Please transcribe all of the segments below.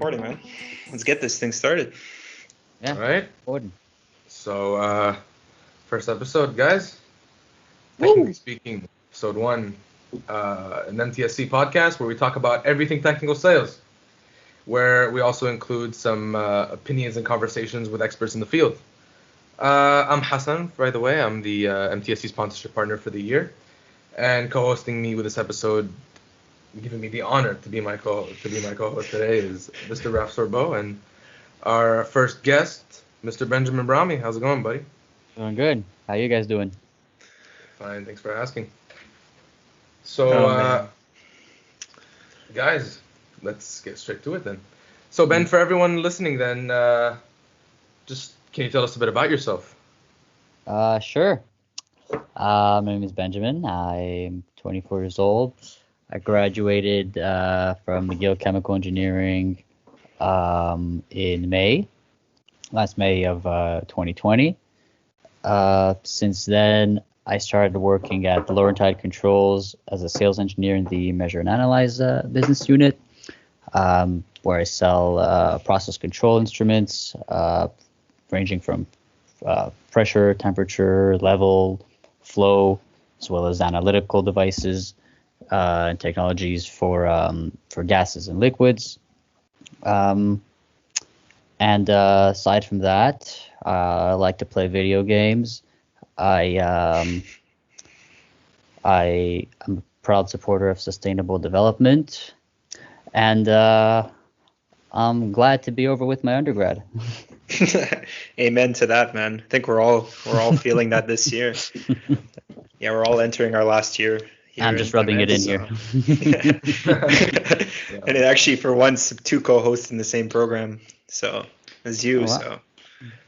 recording, man. Let's get this thing started. Yeah. All right. Gordon. So, first episode, guys. Technically speaking, episode 1, an MTSC podcast where we talk about everything technical sales, where we also include some opinions and conversations with experts in the field. I'm Hassan, by the way. I'm the MTSC sponsorship partner for the year, and co-hosting me with this episode, giving me the honor to be my co-host today is Mr. Raf Sorbo and our first guest, Mr. Benjamin Brami. How's it going, buddy? Doing good. How you guys doing? Fine, thanks for asking. So, guys, let's get straight to it then. So, Ben, for everyone listening then, just can you tell us a bit about yourself? Sure. My name is Benjamin. I'm 24 years old. I graduated from McGill Chemical Engineering in last May of 2020. Since then, I started working at the Laurentide Controls as a sales engineer in the Measure and Analyze business unit, where I sell process control instruments ranging from pressure, temperature, level, flow, as well as analytical devices and technologies for gases and liquids. And aside from that, I like to play video games. I'm a proud supporter of sustainable development, and I'm glad to be over with my undergrad. Amen to that, man. I think we're all feeling that this year. Yeah, we're all entering our last year. I'm just rubbing it in here. And it actually, for once, 2 co-hosts in the same program. So as you, so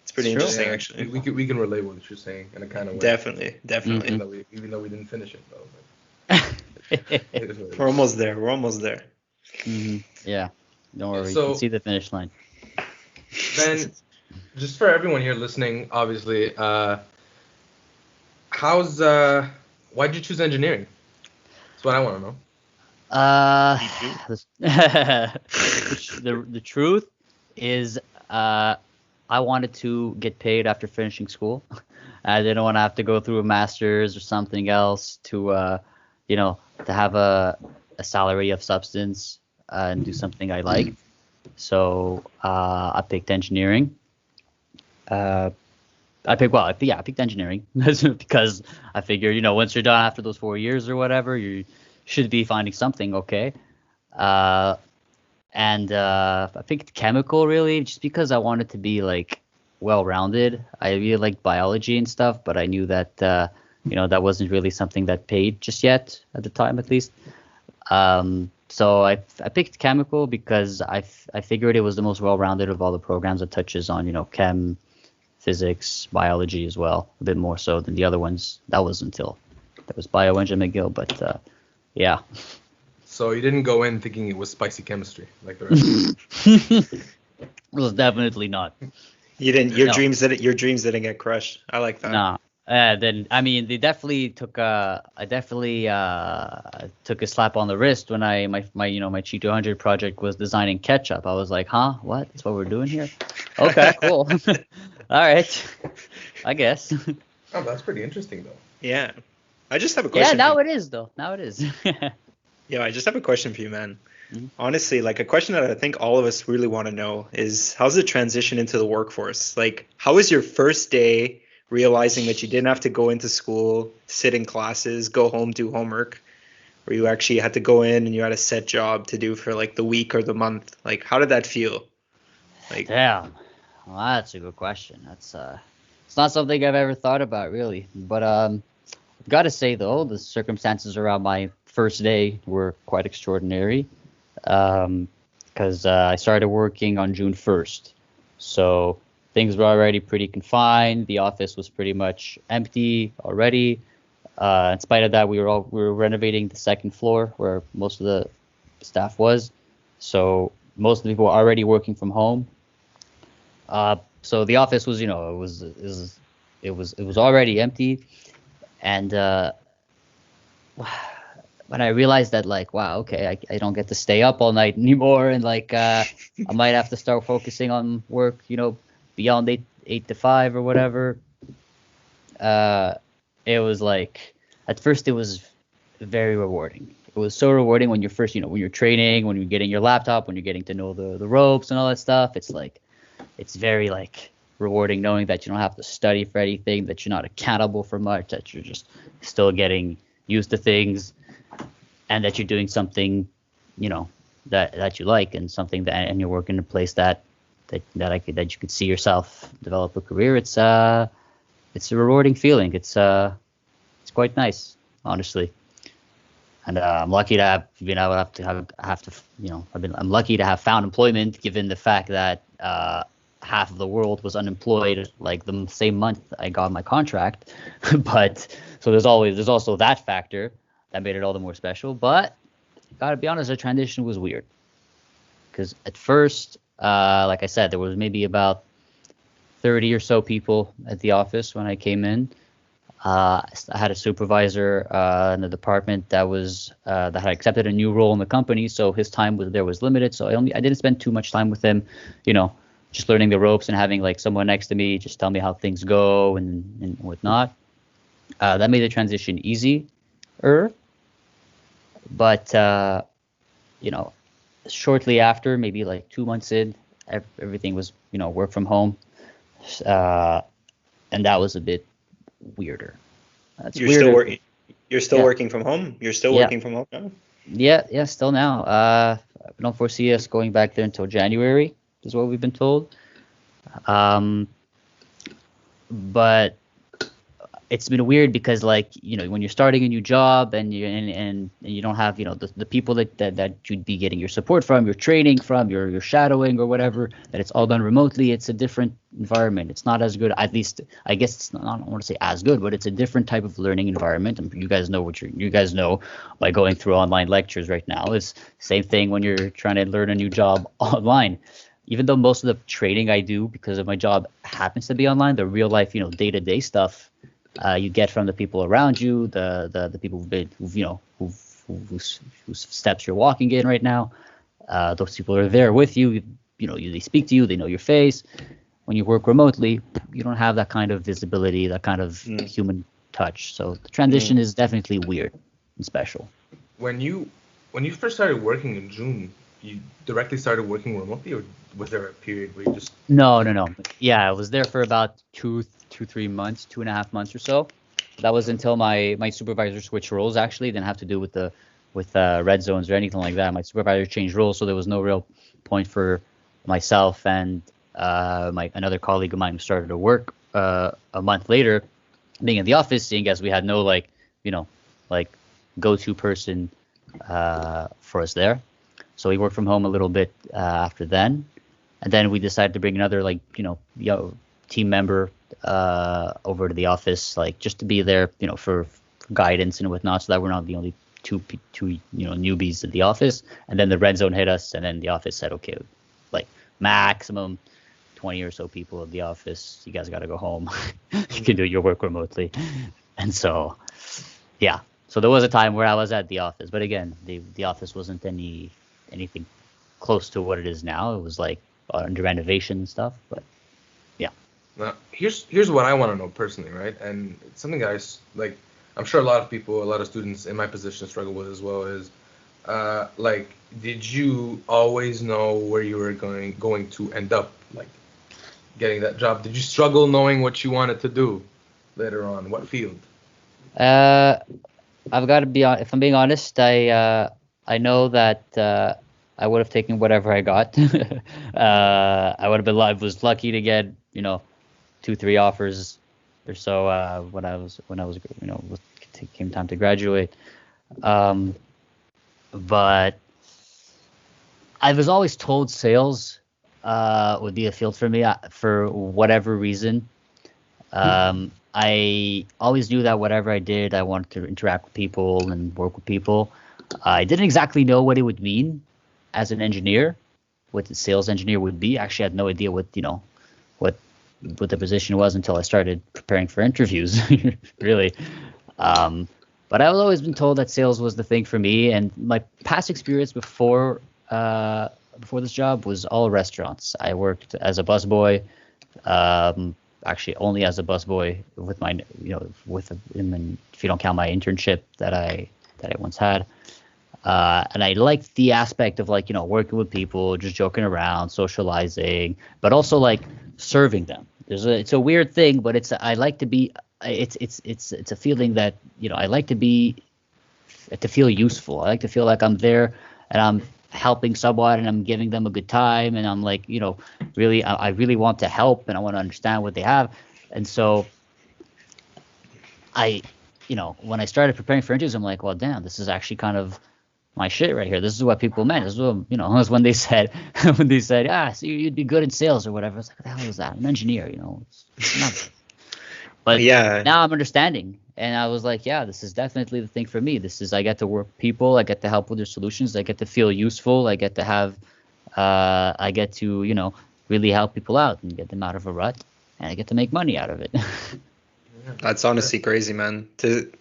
it's pretty interesting, actually. We can relate what you're saying in a kind of way. Definitely. Even though we didn't finish it, though. But We're almost there. Mm-hmm. Yeah, don't worry. So- you can see the finish line. Ben, just for everyone here listening, obviously, why'd you choose engineering? That's what I want to know. The truth is, I wanted to get paid after finishing school. I didn't want to have to go through a master's or something else to have a salary of substance and do something I liked. So I picked engineering. I picked engineering because I figured, once you're done after those 4 years or whatever, you should be finding something okay. And I picked chemical really just because I wanted to be like well-rounded. I really liked biology and stuff, but I knew that that wasn't really something that paid just yet at the time, at least. So I picked chemical because I figured it was the most well-rounded of all the programs that touches on chem, physics, biology as well, a bit more so than the other ones. That was bioeng at McGill, but yeah. So you didn't go in thinking it was spicy chemistry like the rest. It was definitely not. You didn't. Your dreams didn't get crushed. I like that. No. Then I mean, they definitely took a slap on the wrist when my Cheat 200 project was designing ketchup. I was like, huh, what? That's what we're doing here? Okay, cool. All right, I guess. Oh, that's pretty interesting though. Yeah. I just have a question. Yeah, now it is though. Now it is. Yeah, I just have a question for you, man. Mm-hmm. Honestly, like a question that I think all of us really want to know is how's the transition into the workforce? Like, how was your first day realizing that you didn't have to go into school, sit in classes, go home, do homework, where you actually had to go in and you had a set job to do for like the week or the month? Like, how did that feel? Like, Damn. Well, that's a good question. That's it's not something I've ever thought about really. But I've got to say though, the circumstances around my first day were quite extraordinary. Because I started working on June 1st. So things were already pretty confined. The office was pretty much empty already. In spite of that, we were renovating the second floor where most of the staff was. So most of the people were already working from home. So the office was, it was already empty, and But I realized that like, wow, okay, I don't get to stay up all night anymore, and like I might have to start focusing on work, beyond 8 to 5 or whatever. Uh, it was like at first it was very rewarding. It was so rewarding when you're first, when you're training, when you're getting your laptop, when you're getting to know the ropes and all that stuff. It's like it's very like rewarding knowing that you don't have to study for anything, that you're not accountable for much, that you're just still getting used to things, and that you're doing something, that you like, and something and you're working in a place that you could see yourself develop a career. It's a rewarding feeling. It's quite nice, honestly. And I'm lucky to have been able to have to I'm lucky to have found employment, given the fact that half of the world was unemployed like the same month I got my contract. But so there's also that factor that made it all the more special. But gotta be honest, the transition was weird because at first, like I said, there was maybe about 30 or so people at the office when I came in. I had a supervisor in the department that had accepted a new role in the company, so his time was limited. So I didn't spend too much time with him, just learning the ropes and having like someone next to me just tell me how things go and whatnot. That made the transition easier, but shortly after, maybe like 2 months in, everything was work from home, and that was a bit weirder. That's You're weirder. still working. You're still Yeah. working from home. You're still Yeah. working from home now. Yeah, still now. I don't foresee us going back there until January, is what we've been told. But it's been weird because like when you're starting a new job and you don't have the people that you'd be getting your support from, your training from, your shadowing or whatever, that it's all done remotely. It's a different environment. It's not as good, at least I guess it's not, I don't want to say as good, but it's a different type of learning environment. And you guys know by going through online lectures right now. It's same thing when you're trying to learn a new job online. Even though most of the training I do because of my job happens to be online, the real life day-to-day stuff you get from the people around you, the people whose steps you're walking in right now. Those people are there with you. They speak to you. They know your face. When you work remotely, you don't have that kind of visibility, that kind of human touch. So the transition is definitely weird and special. When you first started working in June, you directly started working remotely, or was there a period where you just? No. Yeah, I was there for about 3 months, 2.5 months or so. That was until my supervisor switched roles. Actually, it didn't have to do with red zones or anything like that. My supervisor changed roles, so there was no real point for myself and another colleague of mine who started to work a month later, being in the office, seeing as we had no go-to person for us there. So we worked from home a little bit after then, and then we decided to bring another team member over to the office, just to be there, for guidance and whatnot, so that we're not the only two newbies at the office. And then the red zone hit us, and then the office said, okay, maximum 20 or so people at the office, you guys got to go home. You can do your work remotely. And so, yeah. So there was a time where I was at the office, but again, the office wasn't anything close to what it is now. It was under renovation and stuff, but yeah. Now, here's what I want to know personally, right? And it's something I'm sure a lot of students in my position struggle with as well, is did you always know where you were going to end up, getting that job? Did you struggle knowing what you wanted to do later on? What field? I've got to be if I'm being honest, I know that I would have taken whatever I got. I would have been. I was lucky to get 2-3 offers or so when I was came time to graduate. But I was always told sales would be a field for me for whatever reason. I always knew that whatever I did, I wanted to interact with people and work with people. I didn't exactly know what it would mean as an engineer, what the sales engineer would be. Actually, I had no idea what the position was until I started preparing for interviews, really. But But I've always been told that sales was the thing for me, and my past experience before this job was all restaurants. I worked as a busboy, actually only as a busboy with my, if you don't count my internship that I once had. And I liked the aspect of like, working with people, just joking around, socializing, but also like serving them. It's a weird thing, but it's a feeling that, I like to feel useful. I like to feel like I'm there and I'm helping someone and I'm giving them a good time. And I'm like, really, I really want to help and I want to understand what they have. And so when I started preparing for interviews, I'm like, well, damn, this is actually kind of my shit right here. This is what people meant. This is what, was when they said, so you'd be good in sales or whatever. I was like, what the hell is that? I'm an engineer, it's not. But yeah, now I'm understanding. And I was like, yeah, this is definitely the thing for me. I get to work with people. I get to help with their solutions. I get to feel useful. I get to have, I get to, really help people out and get them out of a rut. And I get to make money out of it. That's honestly crazy, man.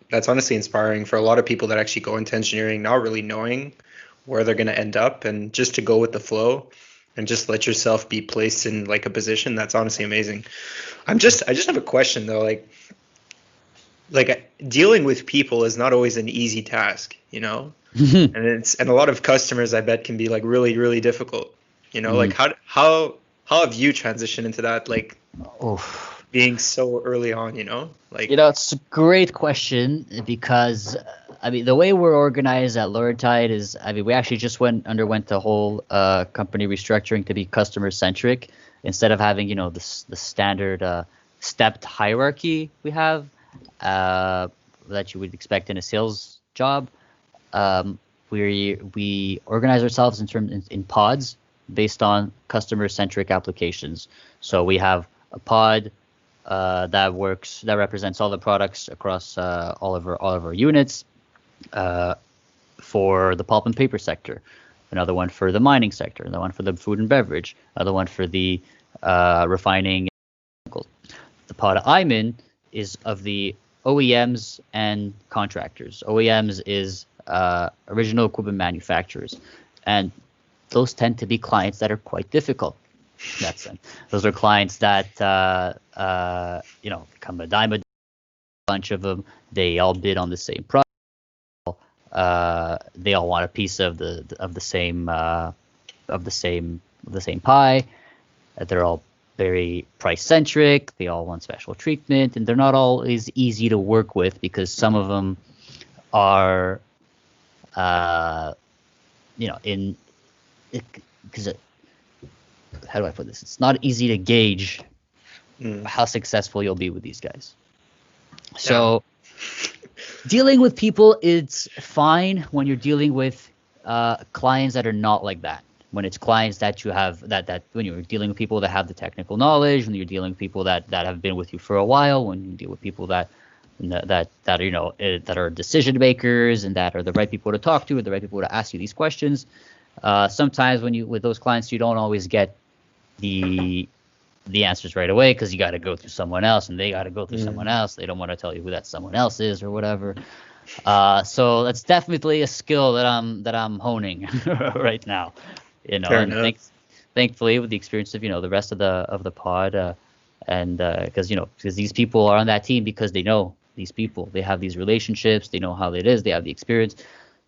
That's honestly inspiring for a lot of people that actually go into engineering not really knowing where they're going to end up, and just to go with the flow and just let yourself be placed in like a position. That's honestly amazing. I just have a question though, like dealing with people is not always an easy task, and a lot of customers I bet can be like really, really difficult, like how have you transitioned into that, like being so early on, like, it's a great question because the way we're organized at Laurentide is, we actually just underwent the whole company restructuring to be customer centric instead of having, the standard stepped hierarchy we have that you would expect in a sales job. We organize ourselves in pods based on customer centric applications. So we have a pod that represents all the products across all of our units for the pulp and paper sector, another one for the mining sector, another one for the food and beverage, another one for the refining. The pod I'm in is of the OEMs and contractors. OEMs is original equipment manufacturers, and those tend to be clients that are quite difficult. Those are clients that come a dime a bunch of them. They all bid on the same product. They all want a piece of the same pie. They're all very price centric. They all want special treatment, and they're not always easy to work with because some of them are, how do I put this? It's not easy to gauge how successful you'll be with these guys. So dealing with people, it's fine when you're dealing with clients that are not like that. When it's clients that you have that when you're dealing with people that have the technical knowledge, when you're dealing with people that have been with you for a while, when you deal with people that are decision makers and that are the right people to talk to, and the right people to ask you these questions. Sometimes with those clients, you don't always get the answers right away because you got to go through someone else and they got to go through someone else. They don't want to tell you who that someone else is or whatever. So that's definitely a skill that I'm honing right now. Thankfully with the experience of the rest of the pod, and because these people are on that team because they know these people, they have these relationships, they know how it is, they have the experience.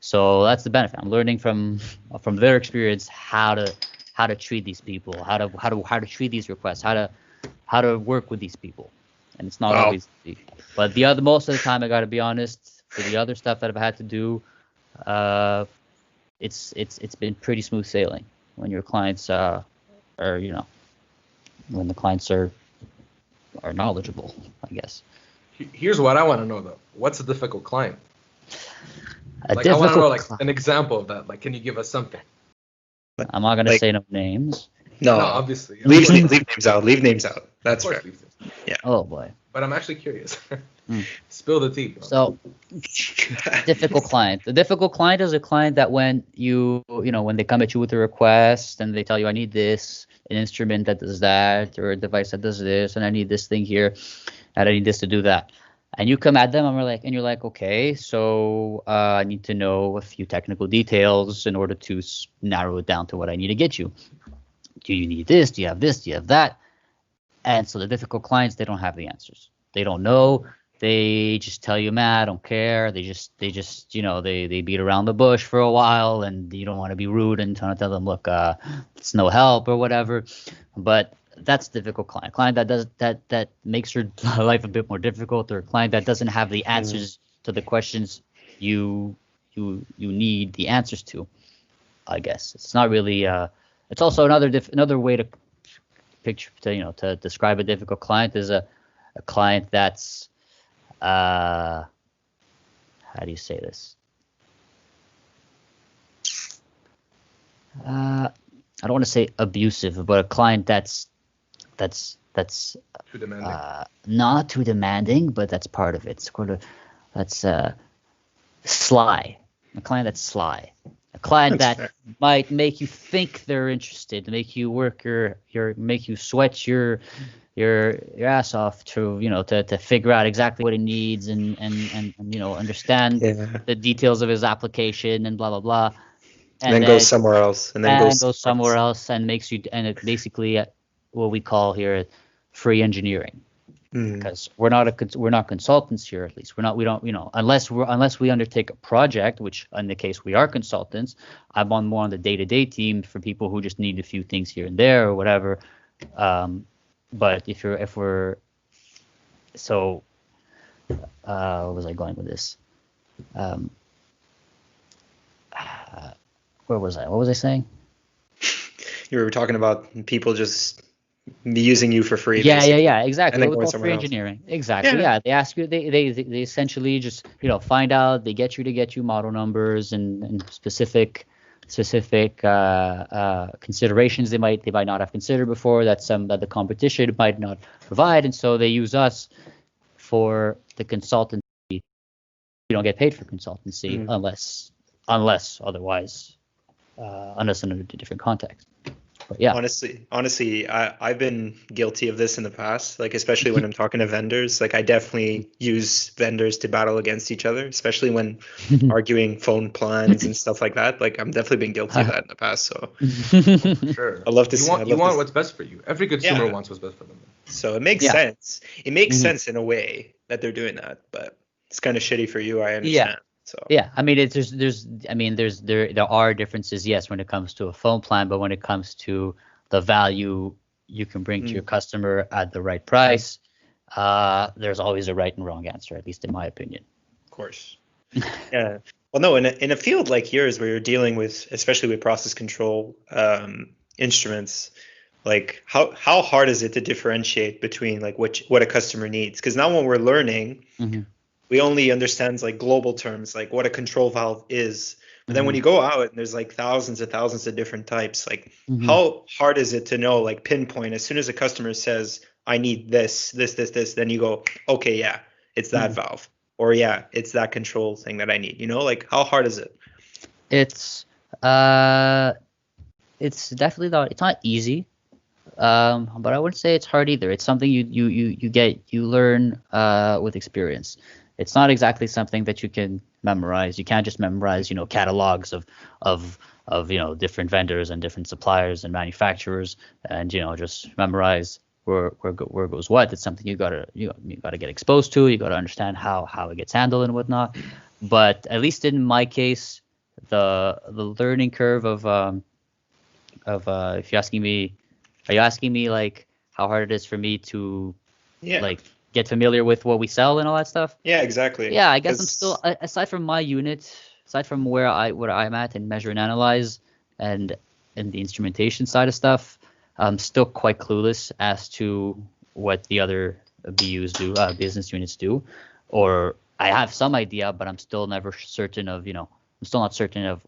So that's the benefit. I'm learning from their experience how to treat these people, how to treat these requests, how to work with these people. And it's not always easy. But most of the time, I got to be honest, for the other stuff that I've had to do, it's been pretty smooth sailing when your clients when the clients are knowledgeable, I guess. Here's what I want to know though. What's a difficult client? I want to know an example of that. Like, can you give us something? I'm not gonna say no names. No, obviously. Leave names out. Leave names out. That's fair. Yeah. Oh boy. But I'm actually curious. Spill the tea. Bro. So, difficult client. The difficult client is a client that when when they come at you with a request and they tell you, I need this, an instrument that does that, or a device that does this, and I need this thing here, and I need this to do that. And you come at them and you're like, okay, so I need to know a few technical details in order to narrow it down to what I need to get you. Do you need this? Do you have this? Do you have that? And so the difficult clients, they don't have the answers. They don't know. They just tell you, man, I don't care. They just, they beat around the bush for a while, and you don't want to be rude and trying to tell them, look, it's no help or whatever. But that's a difficult client. Client that makes your life a bit more difficult, or a client that doesn't have the answers to the questions you need the answers to. I guess it's not really. It's also another way to picture to describe a difficult client is a client that's how do you say this? I don't want to say abusive, but a client that's Too demanding. not too demanding, but that's part of it. That's sly. A client that's sly. A client that might make you think they're interested, make you work make you sweat your ass off to figure out exactly what he needs and understand the details of his application and blah blah blah. And then goes somewhere else, and then goes somewhere else and makes you, and it's basically what we call here free engineering. Because we're not consultants here, at least we don't unless we undertake a project, which in the case we are consultants. I'm more on the day-to-day team for people who just need a few things here and there or whatever. But what was I going with this? Where was I? What was I saying? You were talking about people just using you for free. Yeah, exactly. And then what we going call free somewhere else. engineering. Exactly. Yeah. Yeah. They ask you. They essentially just find out. They get you model numbers and specific considerations they might not have considered before that the competition might not provide, and so they use us for the consultancy. You don't get paid for consultancy unless otherwise, unless in a different context. But yeah. Honestly, I've been guilty of this in the past, like especially when I'm talking to vendors. Like I definitely use vendors to battle against each other, especially when arguing phone plans and stuff like that. Like I'm definitely been guilty of that in the past. So Sure. I love to see. You want what's best for you. Every consumer wants what's best for them. So it makes sense. It makes sense in a way that they're doing that, but it's kind of shitty for you. I understand. Yeah. So yeah, I mean, there are differences, yes, when it comes to a phone plan, but when it comes to the value you can bring to your customer at the right price, there's always a right and wrong answer, at least in my opinion. Of course. Yeah. Well, no, in a field like yours where you're dealing with, especially with process control instruments, like how hard is it to differentiate between like what a customer needs? Because now when we're learning. We only understand like global terms, like what a control valve is. But then when you go out and there's like thousands of different types, like how hard is it to know, like pinpoint as soon as a customer says, I need this, then you go, okay, yeah, it's that valve, or yeah, it's that control thing that I need, like how hard is it? It's definitely it's not easy. But I wouldn't say it's hard either. It's something you learn with experience. It's not exactly something that you can memorize. You can't just memorize, catalogs of different vendors and different suppliers and manufacturers, and just memorize where goes what. It's something you gotta get exposed to. You gotta understand how it gets handled and whatnot. But at least in my case, the learning curve of if you're asking me, are you asking me like how hard it is for me to like get familiar with what we sell and all that stuff? Yeah, exactly. Yeah, I guess I'm still, aside from my unit, aside from where I'm at and measure and analyze and the instrumentation side of stuff, I'm still quite clueless as to what the other BUs do, business units do, or I have some idea, but I'm still never certain of, I'm still not certain of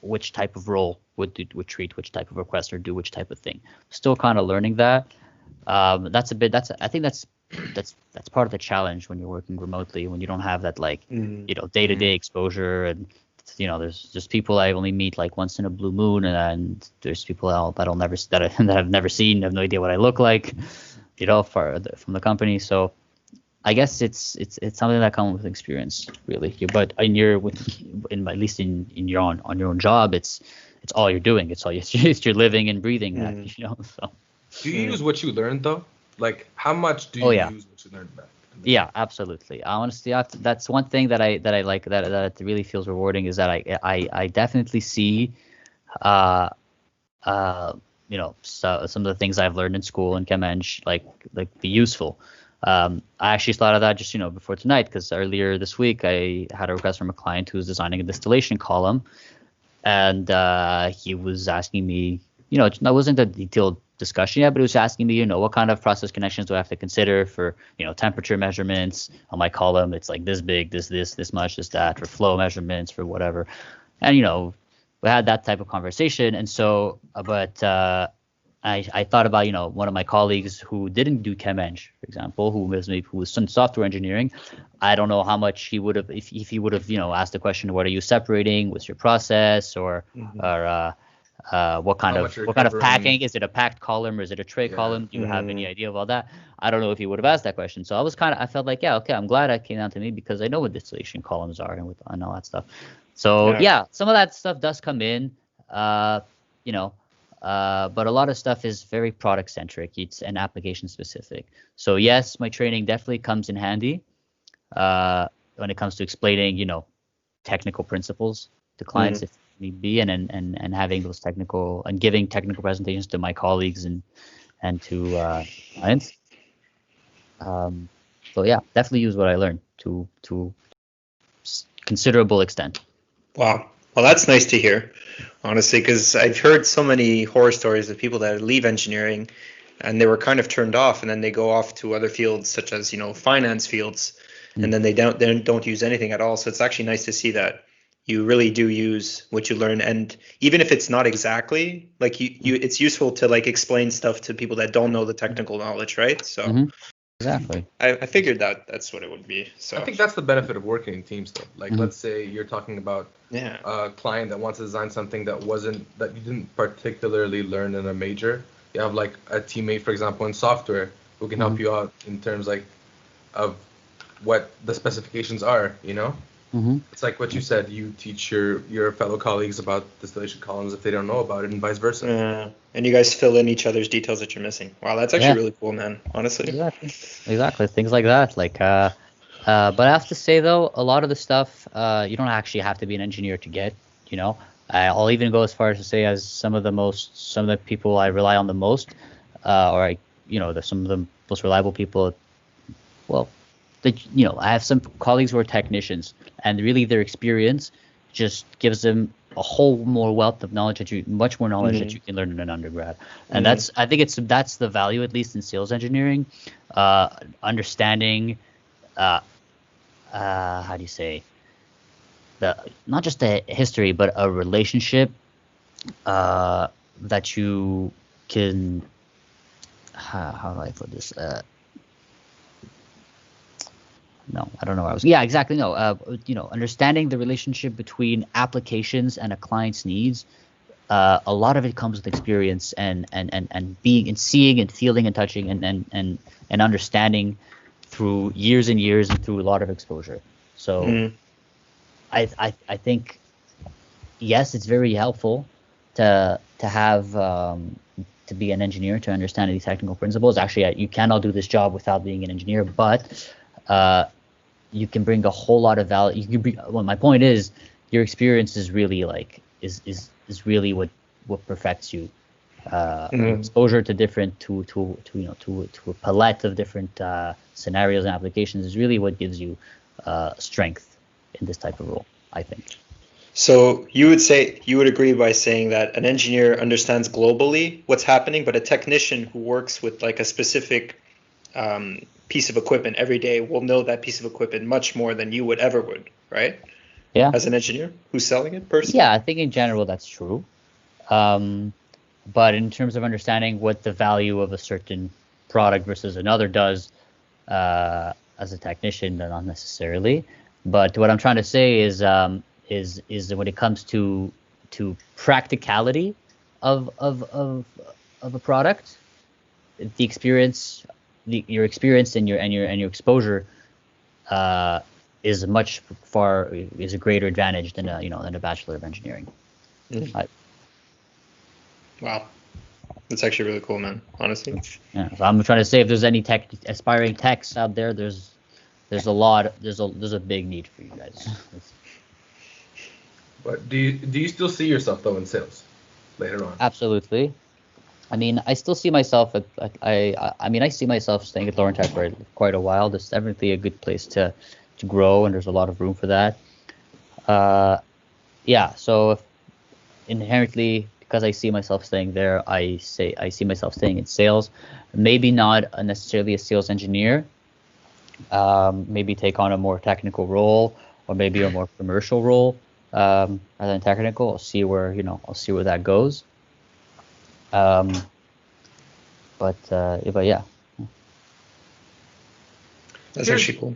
which type of role would treat which type of request or do which type of thing. Still kind of learning that. I think that's part of the challenge when you're working remotely, when you don't have that day-to-day exposure, and there's just people I only meet like once in a blue moon, and there's people that I've never seen, have no idea what I look like, from the company. So I guess it's something that comes with experience, really. But at least in your on your own job, it's all you're doing. It's all it's you're living and breathing that, So. Do you use what you learned though? Like, how much do you use what you learned back? Yeah, absolutely. Honestly, that's one thing that I like that really feels rewarding is that I definitely see, so some of the things I've learned in school and Kemenj like be useful. I actually thought of that just before tonight, because earlier this week I had a request from a client who was designing a distillation column, and he was asking me, that wasn't a detailed discussion yet, but he was asking me, what kind of process connections do I have to consider for, temperature measurements on my column. It's like this big, this much, this that, for flow measurements, for whatever. And, we had that type of conversation. And so, but I thought about, one of my colleagues who didn't do Kemenj, for example, who was in software engineering. I don't know how much he would have, if he would have, asked the question, what are you separating? What's your process? Or what kind of packing? Is it a packed column or is it a tray column? Do you have any idea of all that? I don't know if he would have asked that question. So I felt like, yeah, okay, I'm glad it came down to me, because I know what distillation columns are and all that stuff. So some of that stuff does come in, but a lot of stuff is very product centric. It's an application specific. So yes, my training definitely comes in handy when it comes to explaining, technical principles to clients if need be, and having those technical and giving technical presentations to my colleagues and to clients. So yeah, definitely use what I learned to considerable extent. Wow. Well, that's nice to hear, honestly, because I've heard so many horror stories of people that leave engineering and they were kind of turned off, and then they go off to other fields such as, finance fields, and then they don't use anything at all. So it's actually nice to see that you really do use what you learn, and even if it's not exactly like it's useful to like explain stuff to people that don't know the technical knowledge, right? So exactly. I figured that's what it would be. So I think that's the benefit of working in teams, though. Like, let's say you're talking about a client that wants to design something that you didn't particularly learn in a major. You have like a teammate, for example, in software who can help you out in terms of what the specifications are. It's like what you said. You teach your fellow colleagues about distillation columns if they don't know about it, and vice versa. And you guys fill in each other's details that you're missing. Wow, that's actually really cool, man. Honestly. Exactly. Things like that. Like, but I have to say though, a lot of the stuff you don't actually have to be an engineer to get. I'll even go as far as to say, as some of the people I rely on the most, some of the most reliable people. Well, I have some colleagues who are technicians, and really their experience just gives them a whole more wealth of knowledge much more knowledge that you can learn in an undergrad. And that's the value, at least in sales engineering, understanding, how do you say, not just the history, but a relationship that you can, how do I put this? No, I don't know where I was. Yeah, exactly. No, understanding the relationship between applications and a client's needs. A lot of it comes with experience and being and seeing and feeling and touching and understanding through years and years and through a lot of exposure. So I think yes, it's very helpful to have to be an engineer, to understand these technical principles. Actually, you cannot do this job without being an engineer, but you can bring a whole lot of value. My point is, your experience is really is really what perfects you. Exposure to different to a palette of different scenarios and applications is really what gives you strength in this type of role, I think. So you would agree by saying that an engineer understands globally what's happening, but a technician who works with like a specific piece of equipment every day will know that piece of equipment much more than you would, right? Yeah. As an engineer who's selling it personally? Yeah, I think in general that's true. But in terms of understanding what the value of a certain product versus another does, as a technician, not necessarily. But what I'm trying to say is that when it comes to practicality of a product, the experience, your experience and your exposure is a greater advantage than a Bachelor of Engineering. Wow, that's actually really cool, man. Honestly. Yeah, so I'm trying to say, if there's any aspiring techs out there, there's a big need for you guys. But do you still see yourself though in sales later on? Absolutely. I mean, I still see myself I see myself staying at Laurentide for quite a while. There's definitely a good place to grow, and there's a lot of room for that. Yeah. So if inherently, because I see myself staying there, I see myself staying in sales. Maybe not necessarily a sales engineer. Maybe take on a more technical role, or maybe a more commercial role rather than technical. I'll see where that goes. But yeah. That's actually cool.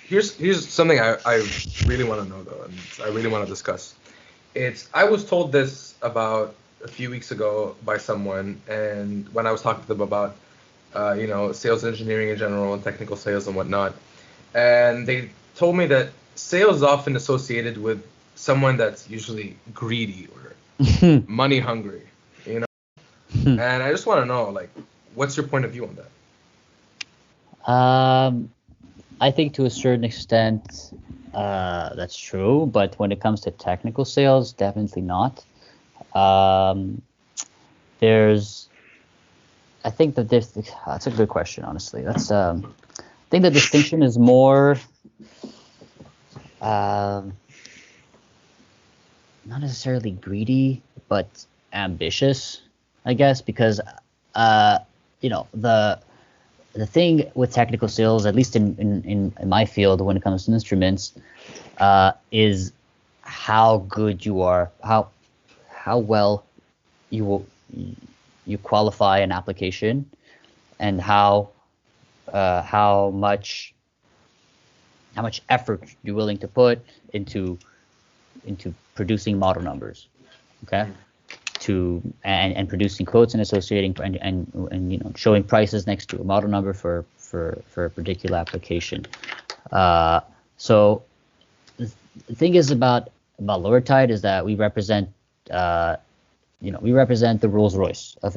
Here's something I really want to know though, and I really want to discuss. I was told this about a few weeks ago by someone, and when I was talking to them about sales engineering in general and technical sales and whatnot, and they told me that sales is often associated with someone that's usually greedy or money hungry, and I just want to know, like, what's your point of view on that? I think to a certain extent that's true, but when it comes to technical sales, definitely not. I think that that's a good question, honestly. I think the distinction is more not necessarily greedy, but ambitious, I guess, because the thing with technical sales, at least in my field when it comes to instruments, is how good you are, how well you qualify an application, and how much effort you're willing to put into producing model numbers, okay, and producing quotes and associating and showing prices next to a model number for a particular application. So the thing is about Laurentide is that we represent the Rolls Royce of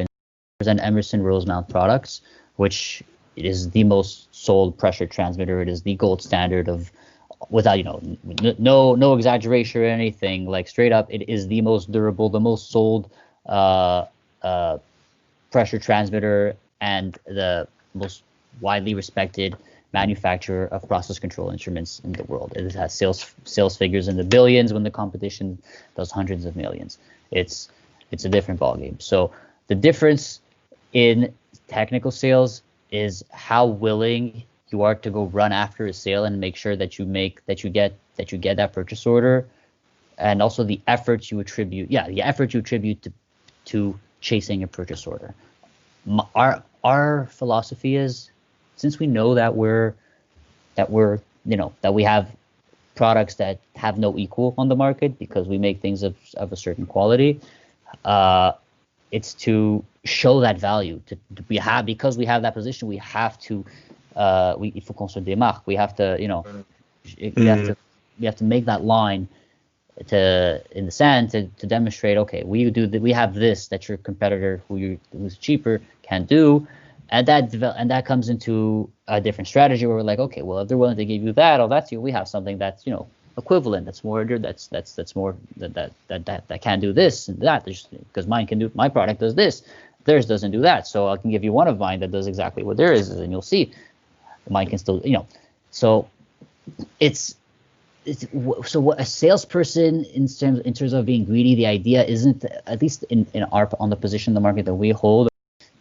represent Emerson Rosemount products, which it is the most sold pressure transmitter. It is the gold standard of, without no exaggeration or anything, like straight up, it is the most durable, the most sold pressure transmitter, and the most widely respected manufacturer of process control instruments in the world. It has sales figures in the billions when the competition does hundreds of millions. It's a different ballgame. So the difference in technical sales is how willing you are to go run after a sale and make sure that you get that purchase order, and also the effort you attribute to chasing a purchase order. Our philosophy is, since we know that we have products that have no equal on the market because we make things of a certain quality, it's to show that value. Because we have that position, we have to il faut qu'on se démarque. We have to we have to make that line in the sand to demonstrate, okay, we have this that your competitor who's cheaper can do, and that comes into a different strategy where we're like, okay, well, if they're willing to give you that, we have something that's equivalent, that's more that can do this and that, because my product does this, theirs doesn't do that, so I can give you one of mine that does exactly what theirs is, and you'll see mine can still, so so what a salesperson in terms of being greedy, the idea isn't, at least on the position in the market that we hold,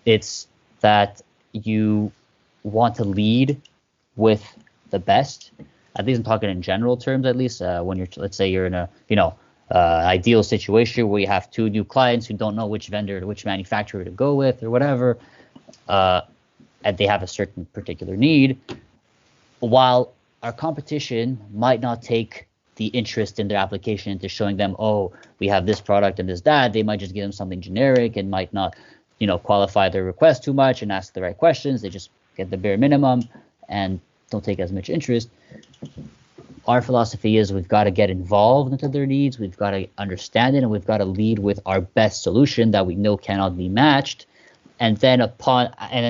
it's that you want to lead with the best. At least I'm talking in general terms. At least when let's say you're in a ideal situation where you have two new clients who don't know which vendor, which manufacturer to go with or whatever, and they have a certain particular need, while our competition might not take the interest in their application into showing them, oh, we have this product and this that. They might just give them something generic and might not, qualify their request too much and ask the right questions. They just get the bare minimum, and don't take as much interest. Our philosophy is we've got to get involved into their needs, we've got to understand it, and we've got to lead with our best solution that we know cannot be matched, and then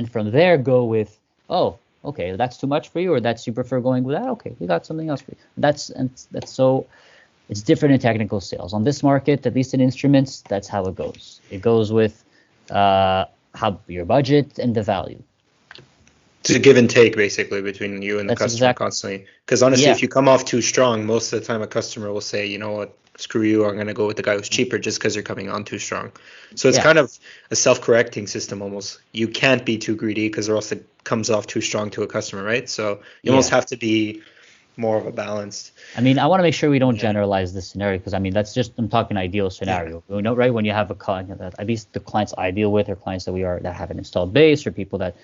from there go with, oh, okay, that's too much for you, or that's you prefer going with that. Okay, we got something else for you. That's so it's different in technical sales. On this market, at least in instruments, that's how it goes. It goes with how your budget and the value. It's a give and take basically between you and the That's customer exactly. constantly. Because honestly, Yeah. if you come off too strong, most of the time a customer will say, you know what, screw you, I'm going to go with the guy who's cheaper just because you're coming on too strong. So it's Yeah. kind of a self-correcting system almost. You can't be too greedy because or else it comes off too strong to a customer, right? So you almost Yeah. have to be more of a balanced. I mean, I want to make sure we don't Yeah. generalize this scenario, because I mean that's just, I'm talking ideal scenario. You know, right? When you have a client that at least the clients I deal with are clients that have an installed base, or people that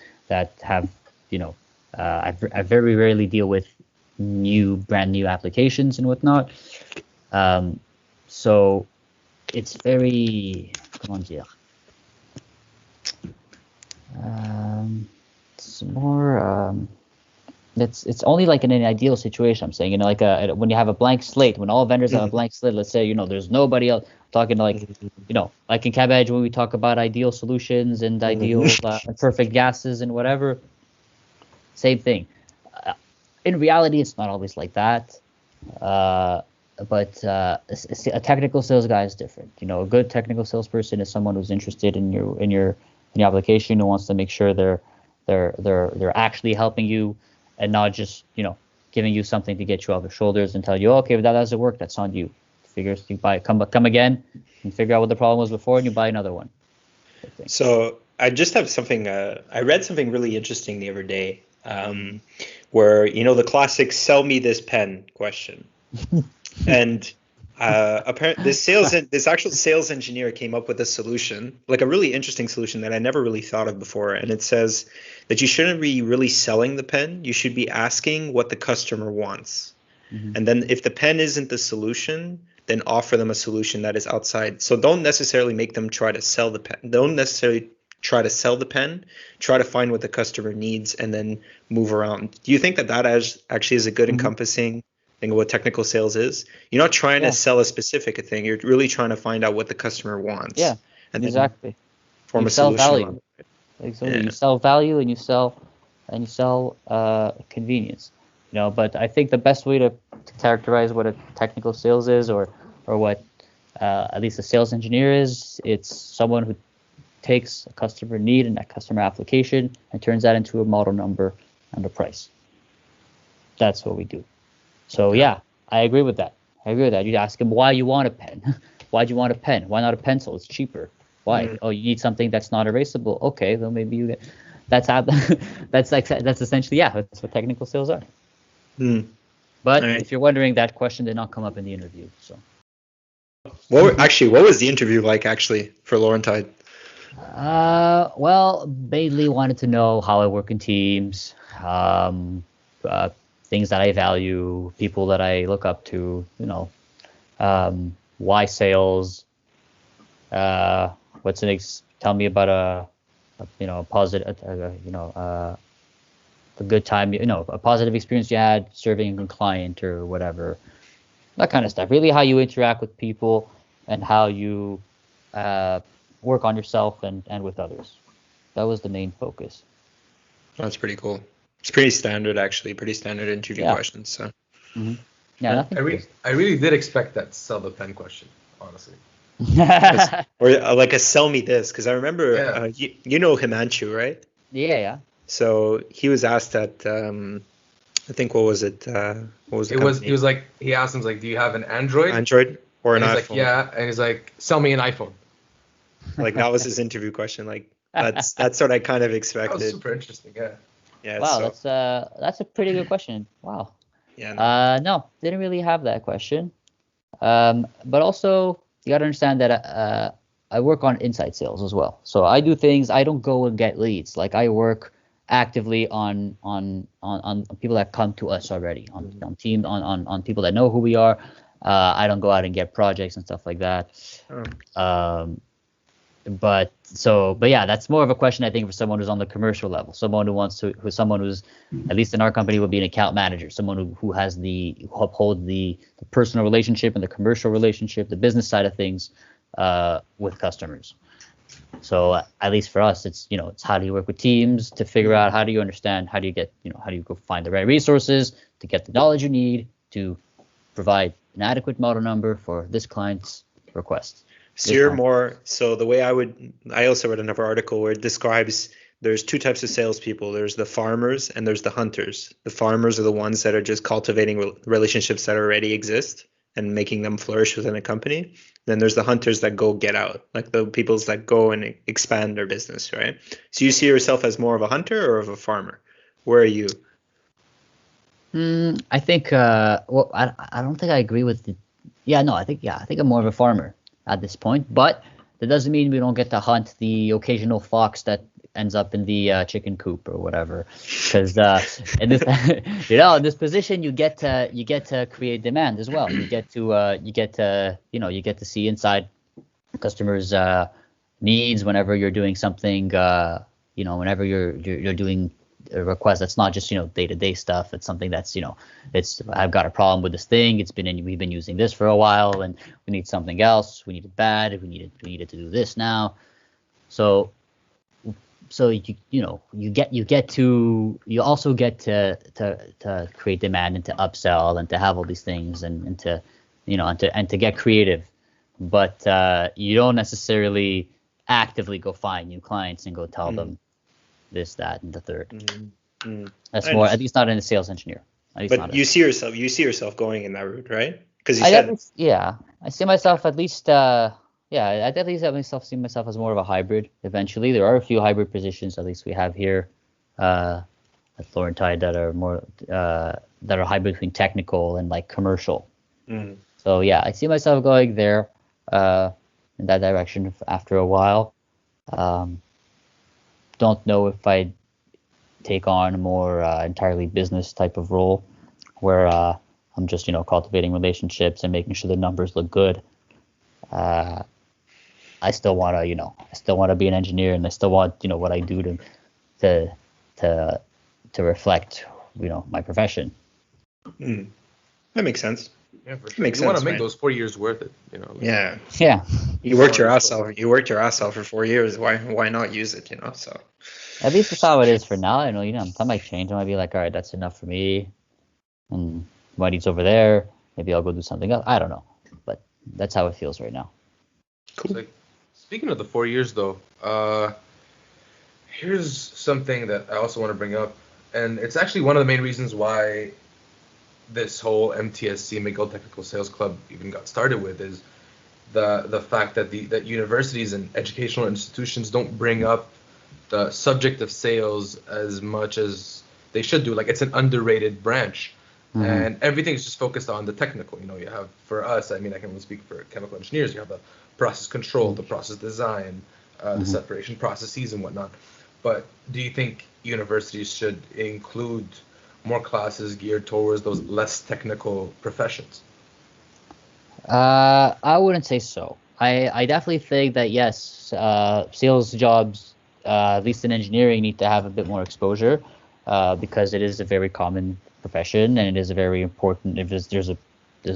have, you know, I very rarely deal with brand new applications and whatnot. So it's very, comment dire, it's more. It's only like in an ideal situation. I'm saying, you know, like when you have a blank slate, when all vendors have a blank slate. Let's say, you know, there's nobody else. Talking to, like, you know, like in Cabbage when we talk about ideal solutions and ideal perfect gases and whatever. Same thing. In reality, it's not always like that. But a technical sales guy is different. You know, a good technical salesperson is someone who's interested in your application, who wants to make sure they're actually helping you, and not just, you know, giving you something to get you off your shoulders and tell you, okay, if that doesn't work, that's on you. Figures you come again and figure out what the problem was before, and you buy another one. So I just have something. I read something really interesting the other day, where, you know, the classic "sell me this pen" question, and apparently this actual sales engineer came up with a solution, like a really interesting solution that I never really thought of before. And it says that you shouldn't be really selling the pen; you should be asking what the customer wants, and then if the pen isn't the solution, then offer them a solution that is outside. So don't necessarily make them try to sell the pen. Don't necessarily try to sell the pen. Try to find what the customer needs and then move around. Do you think that actually is a good encompassing thing of what technical sales is? You're not trying to sell a specific thing. You're really trying to find out what the customer wants. Yeah, and exactly. Then form You a sell solution value. around it. Exactly. Yeah. You sell value, and you sell convenience. You know, but I think the best way to characterize what a technical sales is, or what at least a sales engineer is, it's someone who takes a customer need and that customer application and turns that into a model number and a price. That's what we do. So yeah, I agree with that. You ask him why you want a pen. Why do you want a pen? Why not a pencil? It's cheaper. Why? Oh, you need something that's not erasable. Okay, well maybe you get. That's how. That's essentially, yeah. That's what technical sales are. But Right. if you're wondering, that question did not come up in the interview. So. What was the interview like actually for Laurentide? Well, mainly wanted to know how I work in teams, things that I value, people that I look up to, you know, why sales, tell me about a positive, a good time, you know, a positive experience you had serving a client or whatever, that kind of stuff. Really how you interact with people and how you, work on yourself and with others. That was the main focus. That's pretty cool. It's pretty standard, actually. Pretty standard interview questions. So. Yeah, I really did expect that sell the pen question, honestly. Or like a sell me this, because I remember you know Himanshu, right? Yeah. So he was asked at I think what was it? What was it? He was like, he asked him like, do you have an Android? Android or an iPhone? iPhone? Like, yeah, and he's like, sell me an iPhone. Like that was his interview question. Like that's what I kind of expected. That was super interesting. Yeah. Yeah. Wow, so, that's a pretty good question. Wow. Yeah. No, didn't really have that question. But also you got to understand that I work on inside sales as well. So I do things. I don't go and get leads. Like I work actively on people that come to us already, on team, on people that know who we are. I don't go out and get projects and stuff like that. But yeah, that's more of a question I think for someone who's on the commercial level, someone who's at least in our company would be an account manager, someone who uphold the personal relationship and the commercial relationship, the business side of things with customers. So at least for us, it's how do you work with teams to figure out how do you understand, how do you go find the right resources to get the knowledge you need to provide an adequate model number for this client's request. So you're more, so the way I also read another article where it describes there's two types of salespeople. There's the farmers and there's the hunters. The farmers are the ones that are just cultivating relationships that already exist and making them flourish within a company. Then there's the hunters that go get out, like the peoples that go and expand their business, right? So you see yourself as more of a hunter or of a farmer? Where are you? I think, well, I don't think I agree with the, I think I'm more of a farmer at this point, but that doesn't mean we don't get to hunt the occasional fox that ends up in the chicken coop or whatever. Because in this, in this position, you get to create demand as well. You get to see inside customers' needs whenever you're doing something. Whenever you're doing a request that's not just day-to-day stuff. It's something that's it's I've got a problem with this thing. We've been using this for a while and we need something else. We need it bad. We need it to do this now. So you also get to create demand and to upsell and to have all these things and to get creative, but you don't necessarily actively go find new clients and go tell them this, that, and the third. That's more, at least not in a sales engineer. But you see yourself going in that route, right? Because I see myself at least. I definitely see myself as more of a hybrid. Eventually, there are a few hybrid positions, at least we have here at Florentine, that are more that are hybrid between technical and like commercial. So yeah, I see myself going there in that direction after a while. Don't know if I'd take on a more entirely business type of role where I'm just cultivating relationships and making sure the numbers look good. I still want to be an engineer, and I still want what I do to reflect my profession. That makes sense. Yeah, for sure. You want to make those 4 years worth it, Yeah. Yeah. You worked your ass off. You worked your ass off for 4 years. Why not use it? So. At least that's how it is for now. I know, that might change. I might be like, all right, that's enough for me, and what needs over there. Maybe I'll go do something else. I don't know, but that's how it feels right now. Cool. So, speaking of the 4 years, though, here's something that I also want to bring up, and it's actually one of the main reasons why this whole MTSC, McGill Technical Sales Club, even got started with, is the fact that that universities and educational institutions don't bring up the subject of sales as much as they should do. Like, it's an underrated branch, and everything's just focused on the technical. You have, for us, I can only speak for chemical engineers, you have the process control, the process design, the separation processes and whatnot. But do you think universities should include more classes geared towards those less technical professions? I wouldn't say so. I definitely think that yes, sales jobs, at least in engineering, need to have a bit more exposure because it is a very common profession and it is a very important. There's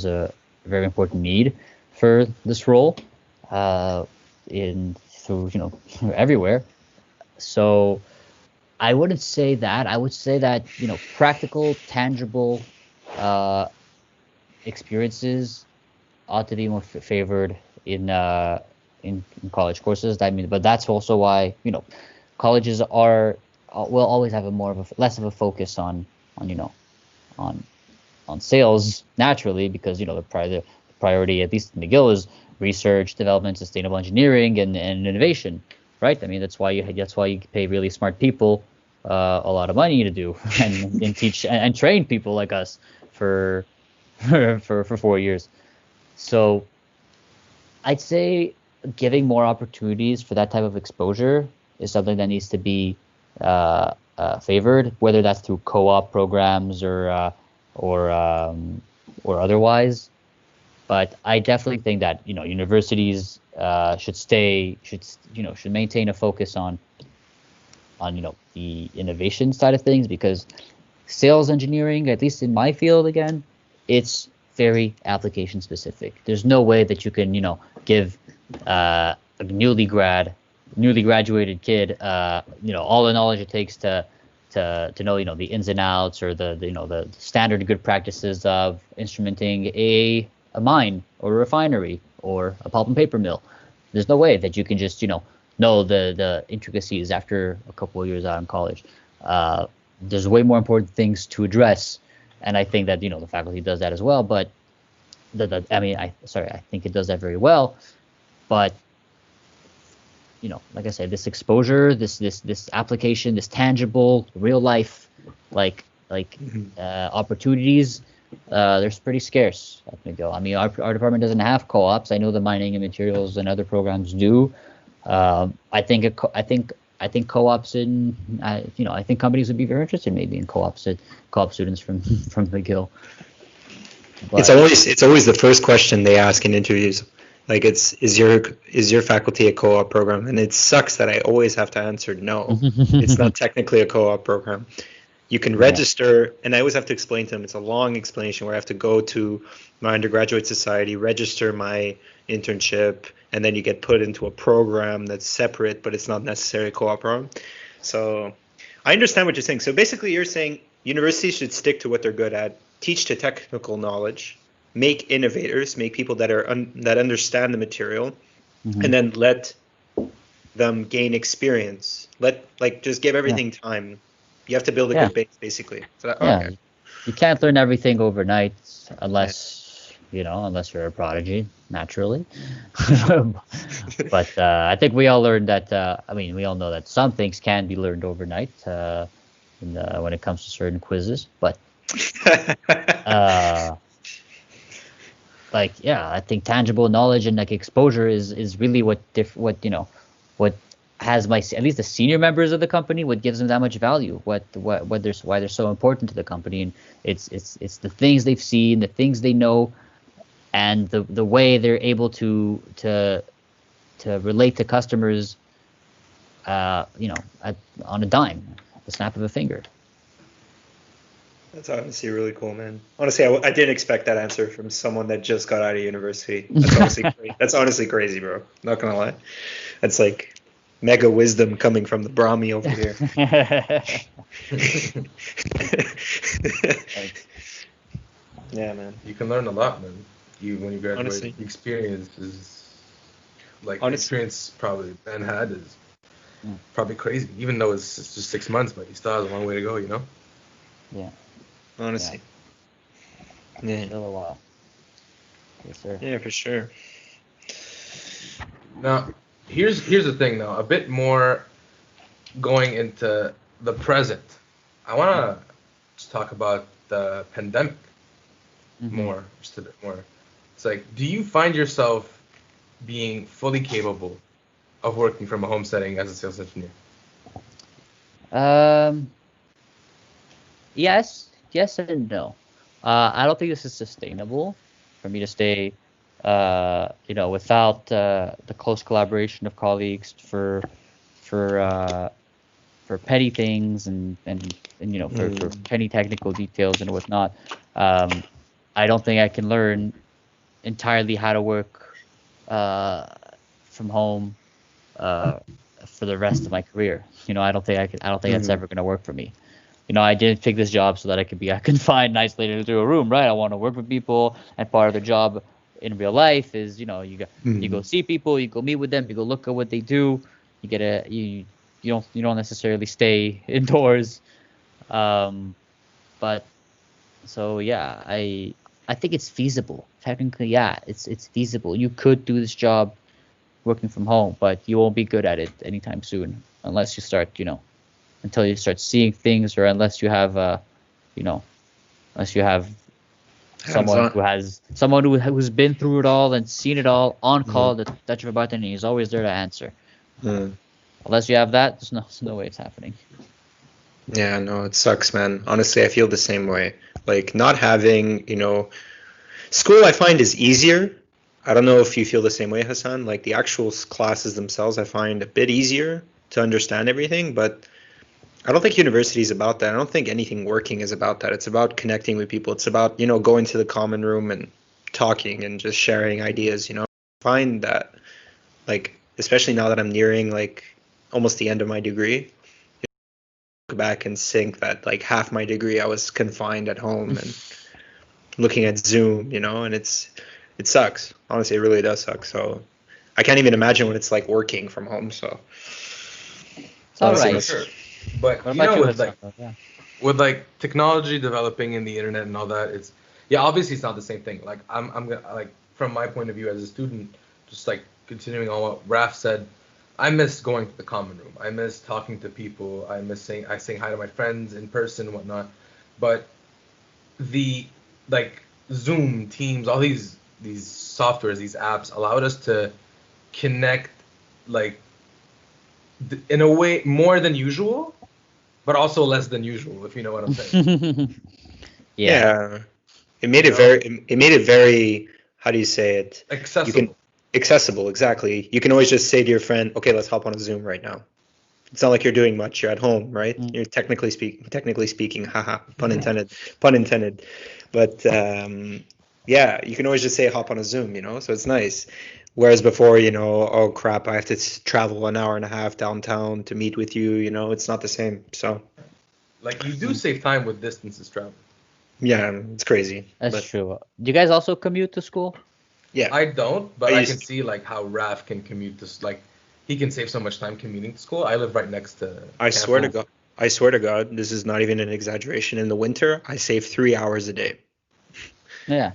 a very important need for this role through everywhere. So I wouldn't say that. I would say that practical, tangible experiences ought to be more favored in college courses. But that's also why colleges will always have less of a focus on sales naturally, because the priority, at least in McGill, is research, development, sustainable engineering, and innovation. Right. That's why you pay really smart people a lot of money to do and teach and train people like us for 4 years. So I'd say giving more opportunities for that type of exposure is something that needs to be favored, whether that's through co-op programs or otherwise. But I definitely think that universities should maintain a focus on the innovation side of things, because sales engineering, at least in my field, again, it's very application specific. There's no way that you can give a newly graduated kid all the knowledge it takes to know the ins and outs, or the standard good practices of instrumenting a mine or a refinery or a pulp and paper mill. There's no way that you can just know the intricacies after a couple of years out in college. There's way more important things to address, and I think that the faculty does that as well. But I think it does that very well. But like I said, this exposure, this application, this tangible, real life, opportunities, they're pretty scarce at McGill. I mean, our department doesn't have co-ops. I know the mining and materials and other programs do. I think co-ops I think companies would be very interested maybe in co-op students from McGill. But it's always the first question they ask in interviews. Like, is your faculty a co-op program? And it sucks that I always have to answer no. It's not technically a co-op program. You can register, and I always have to explain to them. It's a long explanation where I have to go to my undergraduate society, register my internship, and then you get put into a program that's separate, but it's not necessarily a co-op program. So I understand what you're saying. So basically you're saying universities should stick to what they're good at, teach to technical knowledge, make innovators, make people that that understand the material, and then let them gain experience. Just give everything time. You have to build a good base, basically. So okay. You can't learn everything overnight unless you're a prodigy, naturally. But I think we all learned that. We all know that some things can be learned overnight when it comes to certain quizzes. But I think tangible knowledge and exposure is really what has at least the senior members of the company, what gives them that much value, why they're so important to the company. And it's the things they've seen, the things they know, and the way they're able to relate to customers on a dime, at the snap of a finger. That's honestly really cool, man. Honestly, I didn't expect that answer from someone that just got out of university. That's honestly crazy, bro. Not gonna lie. That's like mega wisdom coming from the Brami over here. Yeah, man. You can learn a lot, man. When you graduate, honestly, the experience is experience probably Ben had is probably crazy. Even though it's just 6 months, but you still have a long way to go, Yeah. Honestly. Yeah. Still a while. Yes, sir. Yeah, for sure. Now, here's the thing, though. A bit more going into the present. I want to just talk about the pandemic more, just a bit more. It's like, do you find yourself being fully capable of working from a home setting as a sales engineer? Yes and no. I don't think this is sustainable for me to stay, without the close collaboration of colleagues for petty things and for petty technical details and whatnot. I don't think I can learn entirely how to work from home for the rest of my career. I don't think that's ever going to work for me. I didn't pick this job so that I could be confined and isolated into a room, right? I want to work with people, and part of the job in real life is, you go see people, you go meet with them, you go look at what they do. You don't necessarily stay indoors. But so yeah, I think it's feasible. Technically, yeah, it's feasible. You could do this job working from home, but you won't be good at it anytime soon unless you start, until you start seeing things, or unless you have someone who's been through it all and seen it all on call, the touch of a button, and he's always there to answer. Unless you have that, there's no way it's happening. Yeah, no, it sucks, man. Honestly, I feel the same way. Like, not having, School I find is easier. I don't know if you feel the same way, Hassan. Like the actual classes themselves, I find a bit easier to understand everything, but I don't think university is about that. I don't think anything working is about that. It's about connecting with people. It's about, going to the common room and talking and just sharing ideas. I find that, like, especially now that I'm nearing like almost the end of my degree, look back and think that like half my degree I was confined at home and looking at Zoom, and it sucks. Honestly, it really does suck. So I can't even imagine what it's like working from home. So It's all honestly, right. For sure. But What you about know, you, with Hassan? like Yeah. with like technology developing in the internet and all that, it's yeah, obviously it's not the same thing. Like I'm gonna like from my point of view as a student, just like continuing on what Raf said, I miss going to the common room. I miss talking to people. I saying hi to my friends in person and whatnot. But the like Zoom, Teams, all these softwares, these apps allowed us to connect like in a way more than usual, but also less than usual, if you know what I'm saying. Yeah. yeah, it You made it know, very, how do you say it? You can accessible. accessible, exactly. You can always just say to your friend, okay, let's hop on a Zoom right now. It's not like you're doing much. You're at home, right? Mm. You're technically speaking, haha, pun intended, pun intended. But yeah, you can always just say hop on a Zoom. So it's nice. Whereas before, oh crap, I have to travel an hour and a half downtown to meet with you. It's not the same. So Like you do save time with distances travel. yeah, it's crazy. That's But true. Do you guys also commute to school? yeah, I don't, I but I can used to. see like how Raf can commute to like he can save so much time commuting to school. I live right next to I swear to campus. God, I swear to God, this is not even an exaggeration. In the winter, I save 3 hours a day Yeah.